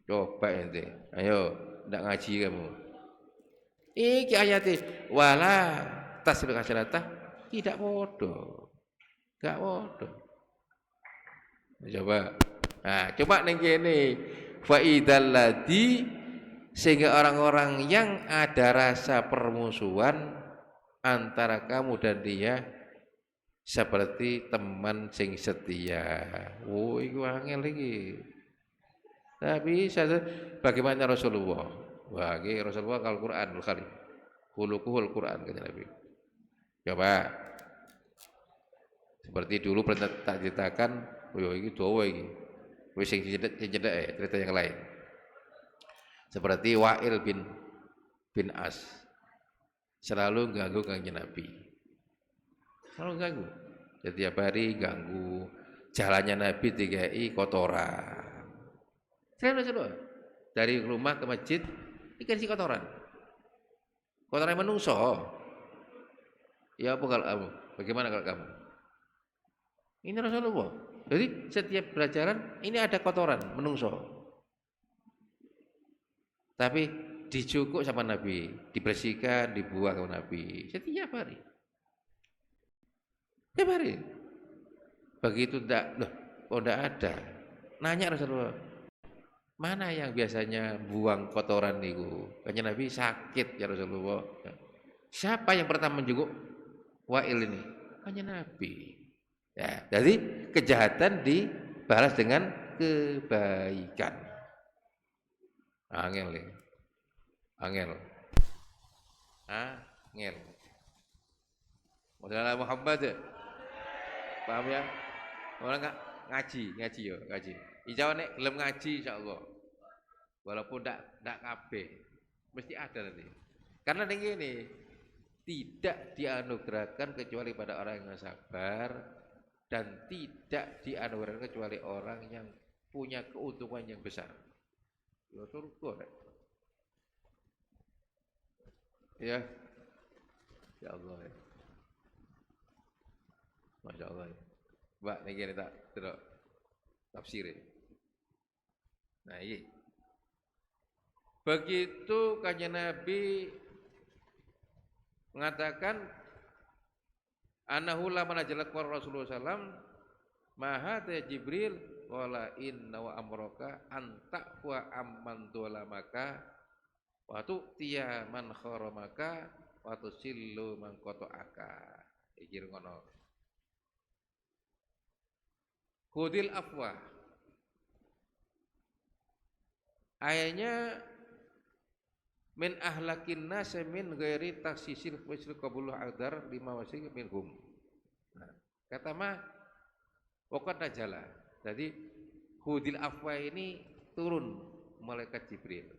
Coba ente. Ayo, ndak ngaji kamu. Iki ayatnya wala tasbih hasanatah tidak bodoh. Enggak bodoh. Coba. Nah, coba ning kene fa idzal ladzi sehingga orang-orang yang ada rasa permusuhan antara kamu dan dia seperti teman sing setia. Oh, iku angel iki. Tapi bagaimana Rasulullah? Wah, ini Rasulullah Al-Quran Al-Karim. Khuluquhul Quran kata Nabi. Coba. Seperti dulu pernah tak ceritakan, oh ini dawa iki. Wis sing cedek cerita yang lain. Seperti Wa'il bin As. Selalu ganggu kanjeng Nabi. Selalu ganggu. Setiap hari ganggu jalannya Nabi dikai kotoran. Selalu dari rumah ke masjid dikasih kotoran. Kotoran menungso. Ya apa kalau kamu? Bagaimana kalau kamu? Ini Rasulullah. Jadi setiap pelajaran ini ada kotoran menungso. Tapi dicukuk sama Nabi, dibersihkan, dibuang sama Nabi setiap hari. Setiap hari. Begitu enggak, loh, kok enggak ada? Nanya Rasulullah, mana yang biasanya buang kotoran niku? Kanjeng Nabi sakit ya Rasulullah. Siapa yang pertama menjenguk Wa'il ini? Kanjeng Nabi. Ya, jadi kejahatan dibalas dengan kebaikan. Angel nih. Angel. Angel. Masalah Muhammad ya. Paham ya? Orang ngaji yo, ngaji. Ijawab nek gelem ngaji insyaallah. Walaupun ndak kabeh, mesti ada nanti. Karena ini tidak dianugerahkan kecuali pada orang yang sabar dan tidak dianugerahkan kecuali orang yang punya keuntungan yang besar. Ya surga. Ya. Ya Allah. Ya. Masya Allah. Mbak niki tak delok tafsir. Nah, ini. Begitu kanjeng Nabi mengatakan anahu la manajalat wa Rasulullah sallam maha ta Jibril wala inna wa amraka anta wa amman dolamaka wa tu'tiya man kharamaka wa tusillu man qata'aka. Iki ngono. Khudil afwa. Ayatnya min ahlakin nas min ghairi taksisil wasl qabul adar lima wasik minhum. Nah, kata mah pokoknya jala. Jadi khudil afwa ini turun malaikat Jibril.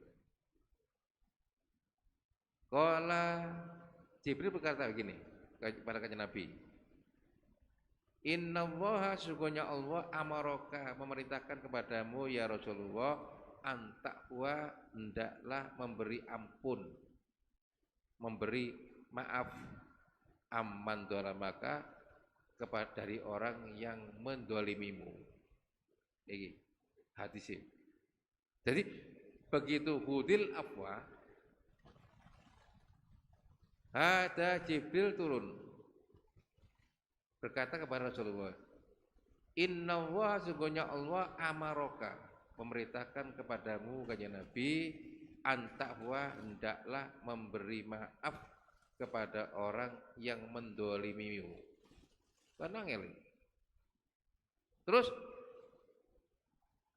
Qala Jibril berkata begini kepada kanjeng Nabi. Innallaha sungguhnya Allah amaraka memerintahkan kepadamu ya Rasulullah antakwa hendaklah memberi ampun, memberi maaf amman dolamaka kepada dari orang yang mendolimimu. Ini hadisnya. Jadi begitu hudil afwa, ada Jibril turun berkata kepada Rasulullah, Inna Allah sungguhnya Allah amaroka memerintahkan kepadamu kanjeng Nabi antakwa hendaklah memberi maaf kepada orang yang mendolimimu. Tenang ya. Terus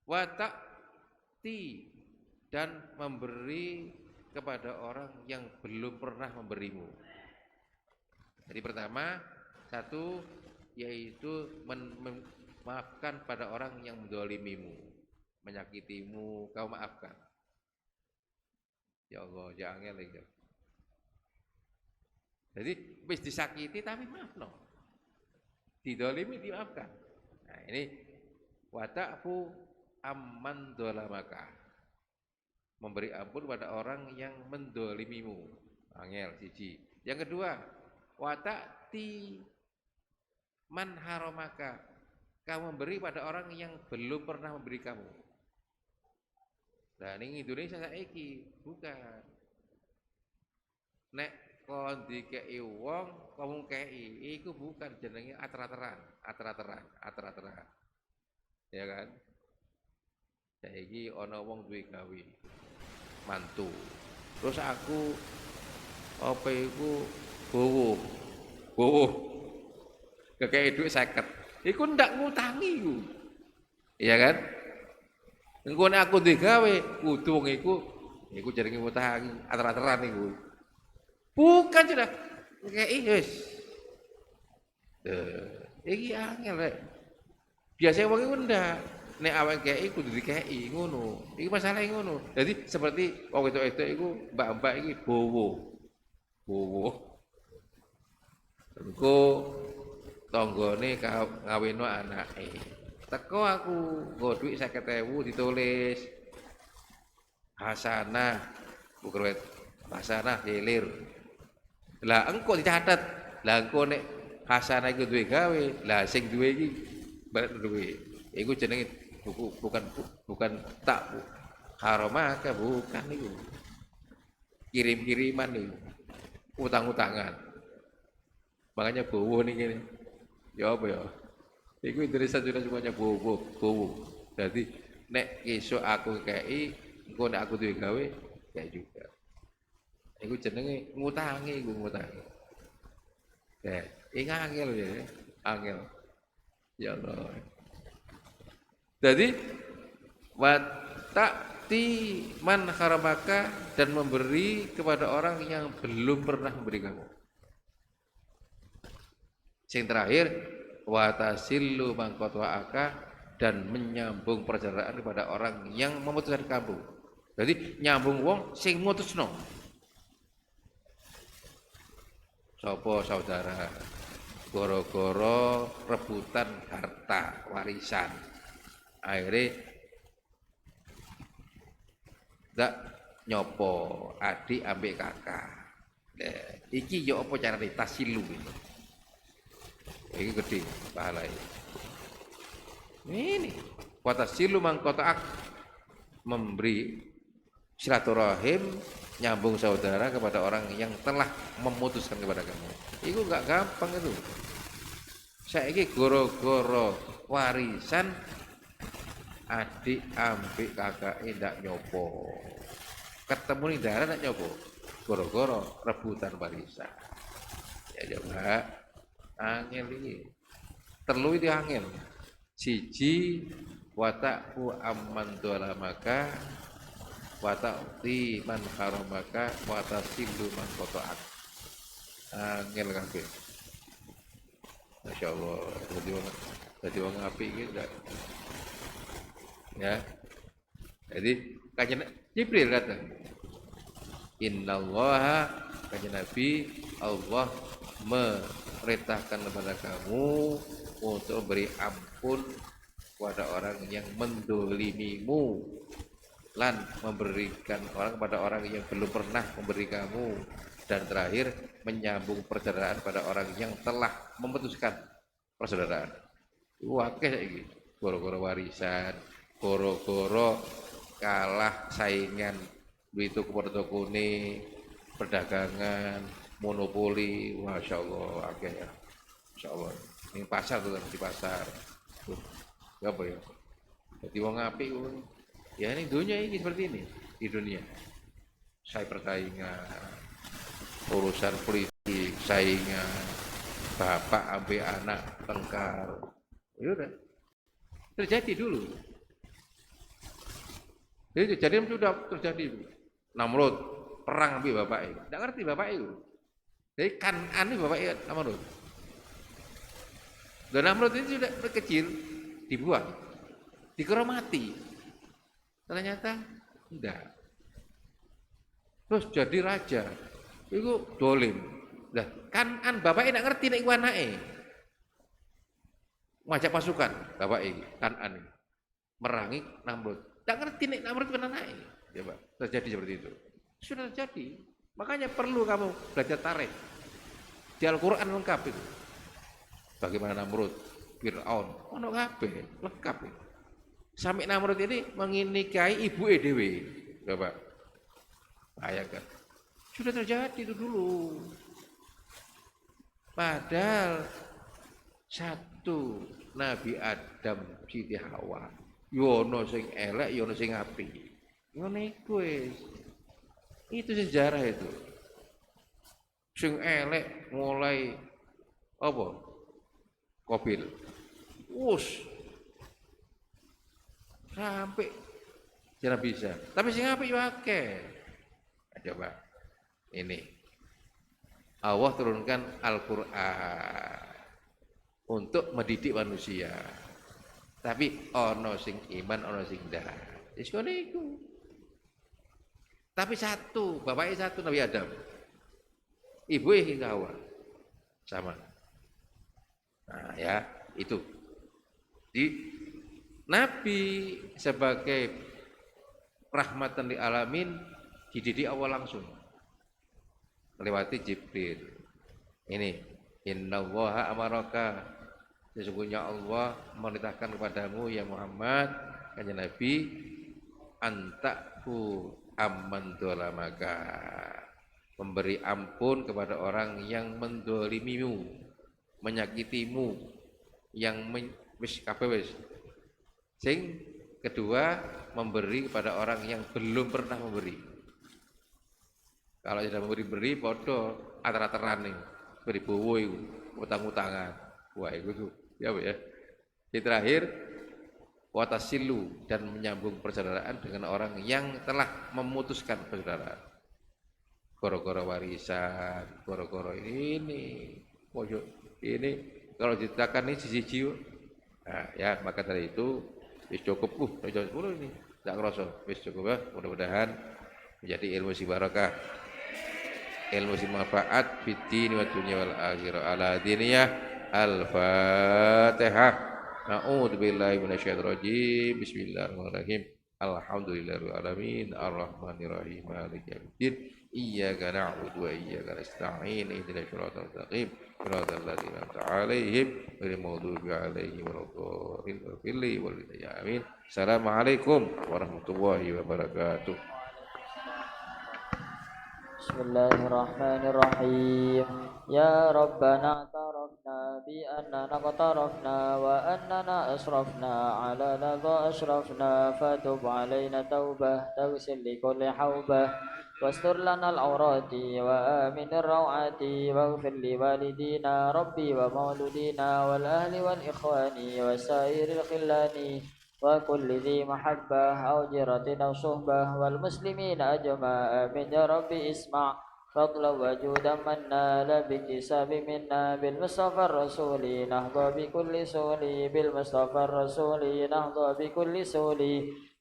watakti dan memberi kepada orang yang belum pernah memberimu. Jadi pertama satu yaitu memaafkan pada orang yang mendolimimu, menyakitimu, kau maafkan. Ya Allah, jangan lagi. Jadi wis disakiti tapi maaf no. Didolimi dimaafkan. Nah ini wa ta'fu amman dolamaka, memberi ampun pada orang yang mendolimimu. Angel siji. Yang kedua, wa ta'ti man haramaka, kamu memberi pada orang yang belum pernah memberi kamu. Nah, ini Indonesia saiki bukan. Nek kon dikei wong, kamu kei, iku bukan jenenge ater-ateran. Ya kan? Saiki ana wong duwe gawe mantu. Terus aku apa iku bowo. Kekei dhuwit 50. Iku ndak ngutangi iku. Iya kan? Engko nek aku duwe gawe, kudu wong iku jenenge ngutangi, ater-ateran iku. Bukan sudah kei wis. Iki angel rek. Biasanya wong iku ndak nek awake kei kudu dikei ngono. Iki masalahe ngono. Jadi seperti wong wedok iku mbak-mbak iki bowo. Engko tanggane ngawino anake. Teko aku nggo dhuwit 50.000 ditulis hasanah bukan hasanah hilir. Lah engko dicatet. Lah engko nek hasanah iku duwe gawe, lah sing duwe iki balik duwe. Iku jenenge bukan tak haramaka, bukan iku. Kirim-kiriman iku. Utang-utangan. Makanya bowo nih gini. Ya apa ya? Iku Indonesia sudah semuanya bowo. Jadi nek esuk aku kei, engko nek aku duwe gawe, kayak juga. Iku jenenge ngutangi. Ya, angel ya, angel. Ya Allah. Jadi ta'ti man haramaka, dan memberi kepada orang yang belum pernah memberi kamu. Yang terakhir, wa tasillu man qata'aka, dan menyambung persaudaraan kepada orang yang memutuskan kamu. Jadi nyambung wong sing mutusno. Sapa saudara? Goro-goro rebutan harta warisan. Akhirnya ndak nyopo adik ambek kakak. Iki yo apa carane tasilu ini. Iki gede pahala ini. Watasilu mangkotaak, memberi silaturahim, nyambung saudara kepada orang yang telah memutuskan kepada kamu. Itu enggak gampang itu. Saiki goro-goro warisan adik ambek kakak ndak nyopo. Ketemu ning daerah ndak nyopo. Goro-goro rebutan warisan. Ya coba angel iki. Terlu itu angel. Siji wata'u amman dolamaka, wata'ti man haramaka, watasilu man qata'ak. Angel kabeh. Masyaallah, jadi wong apik iki enggak. Ya. Jadi kanjeng Jibril kata, innallaha, kanjeng Nabi, Allah memerintahkan kepada kamu untuk beri ampun kepada orang yang mendolimimu, lan memberikan orang kepada orang yang belum pernah memberi kamu, dan terakhir menyambung persaudaraan pada orang yang telah memutuskan persaudaraan. Wakil saiki goro-goro warisan, goro-goro kalah saingan duit toko-tokone, perdagangan, monopoli. Masya Allah, akeh ya. Masya Allah. Ini pasar tuh, di pasar. Gak apa ya? Jadi wong apik ya ini dunia ini seperti ini di dunia. Saya persaingan, urusan politik, saingan, bapak ambil anak tengkar. Ya udah. Terjadi dulu. Jadi sudah terjadi. Namrud perang ambil bapak itu. Tidak ngerti bapak itu. Jadi Kan'an ini bapak itu Namrud. Dan Namrud ini sudah kecil, dibuang, dikira mati. Ternyata enggak. Terus jadi raja. Itu dolim. Nah, Kan'an bapaknya tidak ngerti nek anake. Ngajak pasukan bapak ini, Kan'an ini. merangi Namrud. Tak ngerti nih Namrud mana naik. Coba terjadi seperti itu. Sudah terjadi. Makanya perlu kamu belajar tarikh. Di Al-Quran lengkap itu. Bagaimana Namrud, Fir'aun, ono kabeh, lengkap itu. Sampai Namrud ini menginikahi ibu Dewi. Coba bayangkan. Sudah terjadi itu dulu. Padahal satu Nabi Adam, Siti Hawa, yono sing elek, yono sing apik. Ngono iku wis. Itu sejarah itu. Sing elek mulai apa? Qabil. Wus. Sampai jangan bisa. Tapi sing apik yo akeh. Nah, coba. Ini. Allah turunkan Al-Qur'an untuk mendidik manusia. Tapi ono sing iman, ono sing ndak. Wis ngono iku. Tapi satu, bapaknya satu Nabi Adam. Ibu yang Hawa. Sama. Nah, ya, itu. Di Nabi sebagai rahmatan lil alamin dididik Allah langsung. Melewati Jibril. Ini, innallaha amaraka, sesungguhnya Allah memerintahkan kepadamu ya Muhammad, kanjeng Nabi, antaku amman dolamaka, memberi ampun kepada orang yang mendolimimu, menyakitimu, yang wis kabeh wis. Sing kedua, memberi kepada orang yang belum pernah memberi. Kalau sudah memberi podo atar-ataran nih, beri bowo iku, utang-utangan. Wah, itu ya Bu ya. Yang terakhir, watasilu, dan menyambung persaudaraan dengan orang yang telah memutuskan persaudaraan. Goro-goro warisan, goro-goro ini, pojok ini, kalau diceritakan ini sisi nah, ya maka dari itu wis cukup jam 10 ini tak ngerasa wis cukup ya, mudah-mudahan menjadi ilmu si barakah, ilmu si manfaat fiddin wa dunya wal akhirah. Ala diniyah al-fatihah. Na'udzubillahi minasyaitonir rajim. Bismillahirrahmanirrahim. Alhamdulillahirabbil alamin arrahmanir rahim maliki yaumiddin iyyaka na'budu wa iyyaka nasta'in ihdinas siratal mustaqim siratal ladzina an'amta 'alaihim ghairil maghdubi 'alaihim waladdallin. Amin. Assalamualaikum warahmatullahi wabarakatuh. Bismillahirrahmanirrahim. Ya Rabbana tarafna bi annana qatarafna wa annana asrafna ala ladha asrafna fatub alaina taubah tawsil li kulli haubah wastur lana al-awrati wa amin ar-rawati waghfir li walidina rabbi wa mauludina wal ahli wal ikhwani wa sairil khillani وكل ذي محبة أو جرة أو صحبة والمسلمين أجمع آمين يا ربي اسمع فضلا وجودا منا لا باكتساب منا بالمصطفى الرسول نهضى بكل سولي بالمصطفى الرسول نهضى بكل سولي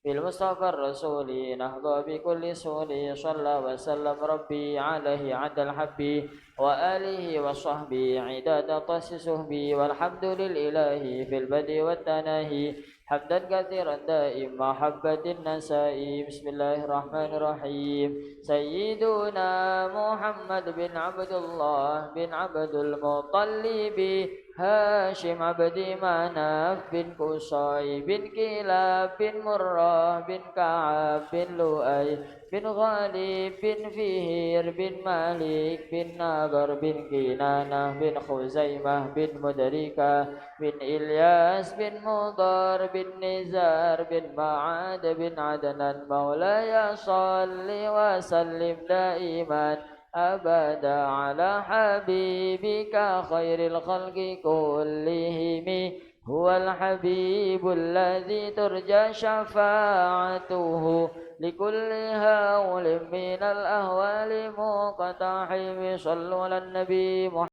بالمصطفى الرسول نهضى بكل سولي صلى وسلم ربي عليه عند الحب وآله وصحبه عداد طس صحبي والحمد لله في البدء والتناهي حمدا كثيرا دائم محبة النساء. بسم الله الرحمن الرحيم. سيدنا محمد بن عبد الله بن عبد المطلب هاشم عبد مناف بن قصي بن كلاب بن مرة بن كعب بن لؤي بن غالب بن فهير بن مالك بن ناظر بن كنانة بن خزيمة بن مدركة بن إلياس بن مضر بن نزار بن معاد بن عدنان. مولاي صل وسلم دائما أبدا على حبيبك خير الخلق كلهم هو الحبيب الذي ترجى شفاعته لكل هول من الأهوال مقتحم. صلوا على النبي محمد.